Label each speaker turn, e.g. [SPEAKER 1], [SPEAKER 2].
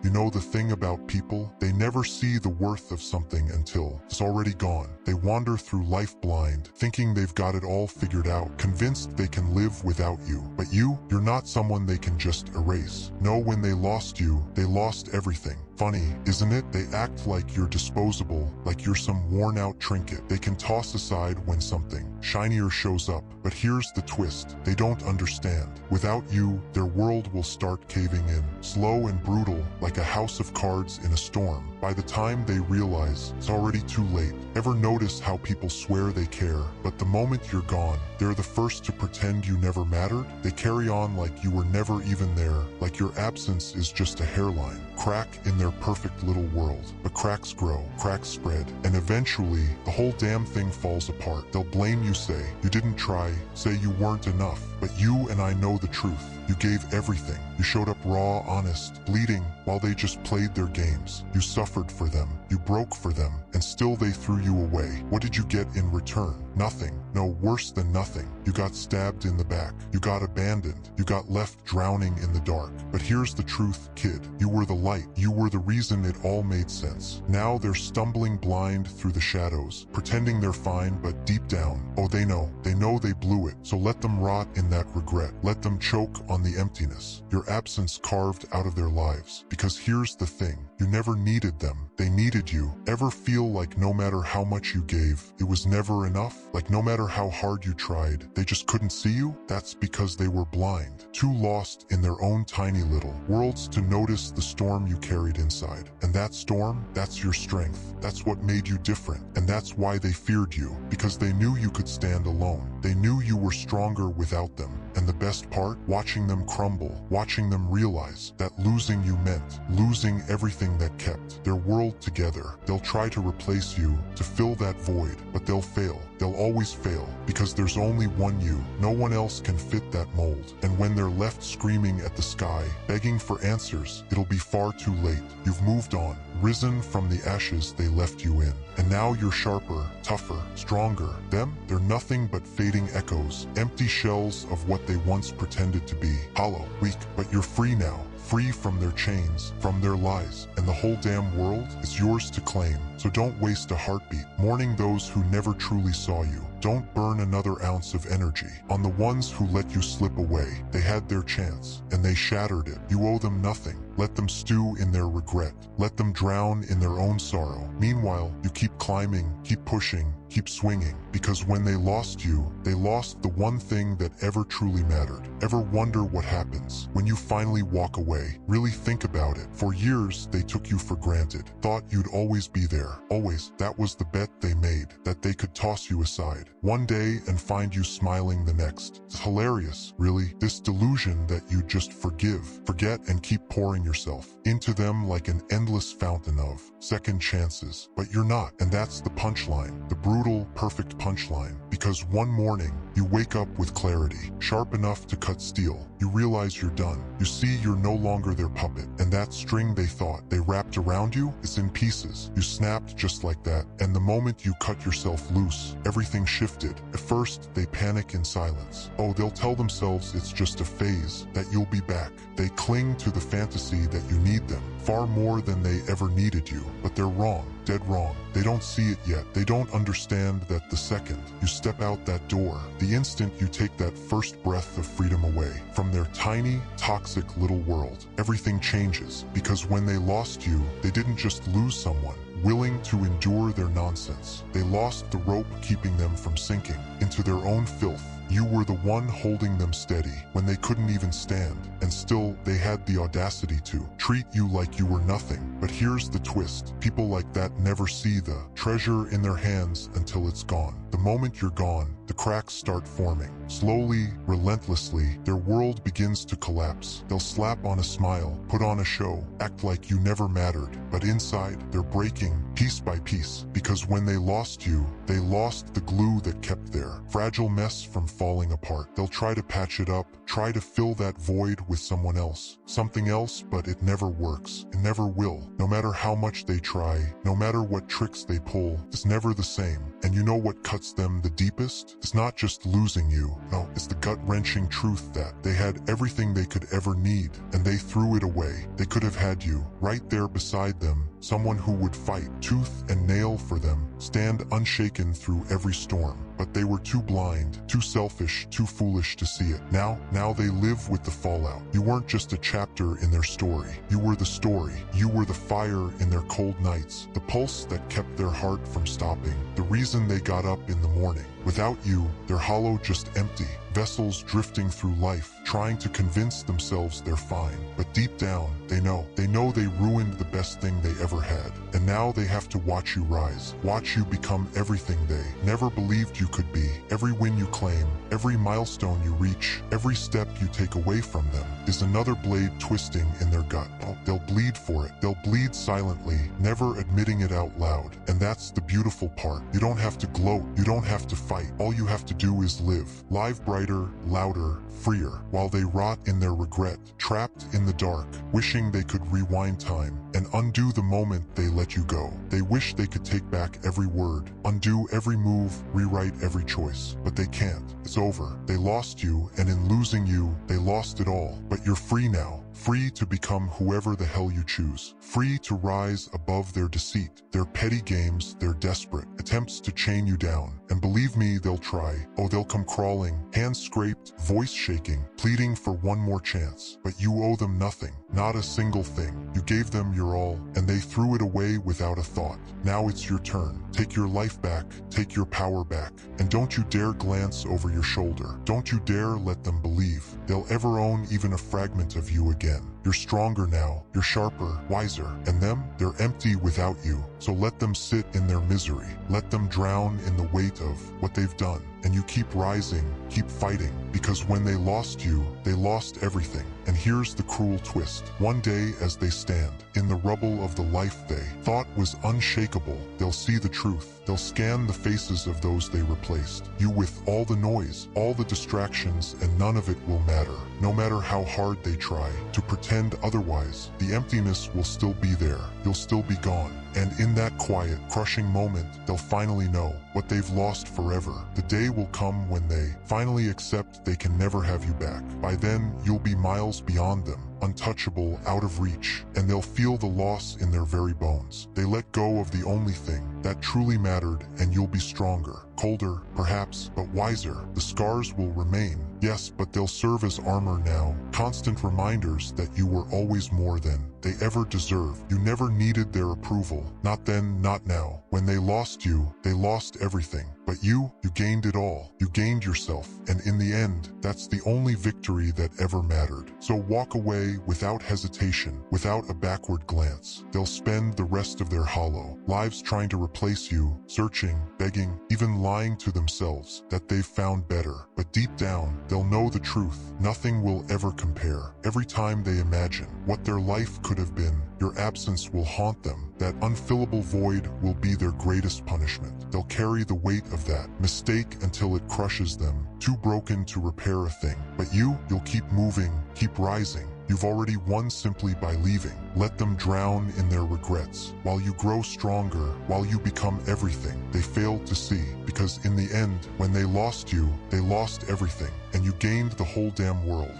[SPEAKER 1] You know the thing about people? They never see the worth of something until it's already gone. They wander through life blind, thinking they've got it all figured out, convinced they can live without you. But you're not someone they can just erase. No, when they lost you, they lost everything. Funny, isn't it? They act like you're disposable, like you're some worn-out trinket they can toss aside when something shinier shows up. But here's the twist. They don't understand. Without you, their world will start caving in, slow and brutal, like a house of cards in a storm. By the time they realize, it's already too late. Ever notice how people swear they care, but the moment you're gone, they're the first to pretend you never mattered? They carry on like you were never even there, like your absence is just a hairline, crack in their perfect little world. But cracks grow, cracks spread, and eventually, the whole damn thing falls apart. They'll blame you, say you didn't try, say you weren't enough. But you and I know the truth. You gave everything. You showed up raw, honest, bleeding, while they just played their games. You suffered for them. You broke for them, and still they threw you away. What did you get in return? Nothing. No, worse than nothing. You got stabbed in the back. You got abandoned. You got left drowning in the dark. But here's the truth, kid. You were the light. You were the reason it all made sense. Now they're stumbling blind through the shadows, pretending they're fine, but deep down, oh, they know they blew it. So let them rot in that regret. Let them choke on the emptiness your absence carved out of their lives. Because here's the thing, you never needed them. They needed you. Ever feel like no matter how much you gave, it was never enough? Like no matter how hard you tried, they just couldn't see you? That's because they were blind, too lost in their own tiny little worlds to notice the storm you carried inside. And that storm, that's your strength. That's what made you different. And that's why they feared you, because they knew you could stand alone. They knew you were stronger without them. And the best part, watching them crumble, watching them realize that losing you meant losing everything that kept their world together. They'll try to replace you, to fill that void, but they'll fail. They'll always fail, because there's only one you. No one else can fit that mold. And when they're left screaming at the sky, begging for answers, it'll be far too late. You've moved on, risen from the ashes they left you in. And now you're sharper, tougher, stronger. Them, they're nothing but fading echoes, empty shells of what they once pretended to be. Hollow, weak, but you're free now. Free from their chains, from their lies, and the whole damn world is yours to claim. So don't waste a heartbeat mourning those who never truly saw you. Don't burn another ounce of energy on the ones who let you slip away. They had their chance, and they shattered it. You owe them nothing. Let them stew in their regret. Let them drown in their own sorrow. Meanwhile, you keep climbing, keep pushing, keep swinging, because when they lost you, they lost the one thing that ever truly mattered. Ever wonder what happens when you finally walk away? Really think about it. For years, they took you for granted, thought you'd always be there. Always. That was the bet they made, that they could toss you aside one day and find you smiling the next. It's hilarious, really. This delusion that you just forgive, forget, and keep pouring yourself into them like an endless fountain of second chances. But you're not, and that's the punchline, the brutal, perfect punchline. Because one morning, you wake up with clarity, sharp enough to cut steel. You realize you're done. You see you're no longer their puppet, and that string they thought they wrapped around you is in pieces. You snapped just like that, and the moment you cut yourself loose, everything shifted. At first, they panic in silence. Oh, they'll tell themselves it's just a phase, that you'll be back. They cling to the fantasy that you need them, far more than they ever needed you. But they're wrong, dead wrong. They don't see it yet. They don't understand that the second you step out that door, the instant you take that first breath of freedom away from their tiny, toxic little world, everything changes. Because when they lost you, they didn't just lose someone willing to endure their nonsense. They lost the rope keeping them from sinking into their own filth. You were the one holding them steady when they couldn't even stand, and still they had the audacity to treat you like you were nothing. But here's the twist. People like that never see the treasure in their hands until it's gone. The moment you're gone, the cracks start forming. Slowly, relentlessly, their world begins to collapse. They'll slap on a smile, put on a show, act like you never mattered. But inside, they're breaking piece by piece. Because when they lost you, they lost the glue that kept their fragile mess from falling apart. They'll try to patch it up, try to fill that void with someone else, something else, but it never works. It never will. No matter how much they try, no matter what tricks they pull, it's never the same. And you know what cuts them the deepest? is not just losing you. No, it's the gut-wrenching truth that they had everything they could ever need, and they threw it away. They could have had you right there beside them, someone who would fight tooth and nail for them, stand unshaken through every storm. But they were too blind, too selfish, too foolish to see it. Now they live with the fallout. You weren't just a chapter in their story. You were the story. You were the fire in their cold nights, the pulse that kept their heart from stopping, the reason they got up in the morning. Without you, they're hollow, just empty, vessels drifting through life, trying to convince themselves they're fine. But deep down, they know they ruined the best thing they ever had. And now they have to watch you rise, watch you become everything they never believed you could be. Every win you claim, every milestone you reach, every step you take away from them is another blade twisting in their gut. They'll bleed for it. They'll bleed silently, never admitting it out loud. And that's the beautiful part. You don't have to gloat. You don't have to fight. All you have to do is live brighter, louder, freer, while they rot in their regret, trapped in the dark, wishing they could rewind time and undo the moment they let you go. They wish they could take back every word, undo every move, rewrite every choice, but they can't. It's over. They lost you, and in losing you, they lost it all. But you're free now. Free to become whoever the hell you choose. Free to rise above their deceit, their petty games, their desperate attempts to chain you down. And believe me, they'll try. Oh, they'll come crawling, hands scraped, voice shaking, pleading for one more chance. But you owe them nothing, not a single thing. You gave them your all, and they threw it away without a thought. Now it's your turn. Take your life back, take your power back. And don't you dare glance over your shoulder. Don't you dare let them believe they'll ever own even a fragment of you again. You're stronger now, you're sharper, wiser, and them, they're empty without you. So let them sit in their misery. Let them drown in the weight of what they've done. And you keep rising, keep fighting, because when they lost you, they lost everything. And here's the cruel twist. One day, as they stand in the rubble of the life they thought was unshakable, they'll see the truth. They'll scan the faces of those they replaced. You with all the noise, all the distractions, and none of it will matter. No matter how hard they try to pretend otherwise, the emptiness will still be there. You'll still be gone. And in that quiet, crushing moment, they'll finally know what they've lost forever. The day will come when they finally accept they can never have you back. By then, you'll be miles beyond them, untouchable, out of reach, and they'll feel the loss in their very bones. They let go of the only thing that truly mattered, and you'll be stronger, colder, perhaps, but wiser. The scars will remain, yes, but they'll serve as armor now, constant reminders that you were always more than they ever deserved. You never needed their approval, not then, not now. When they lost you, they lost everything. But you gained it all. You gained yourself, and in the end, that's the only victory that ever mattered. So walk away without hesitation, without a backward glance. They'll spend the rest of their hollow lives trying to replace you, searching, begging, even lying to themselves that they've found better. But deep down, they'll know the truth. Nothing will ever compare. Every time they imagine what their life could have been, your absence will haunt them. That unfillable void will be their greatest punishment. They'll carry the weight of that mistake until it crushes them, too broken to repair a thing. But you'll keep moving, keep rising. You've already won simply by leaving. Let them drown in their regrets, while you grow stronger, while you become everything they failed to see. Because in the end, when they lost you, they lost everything, and you gained the whole damn world.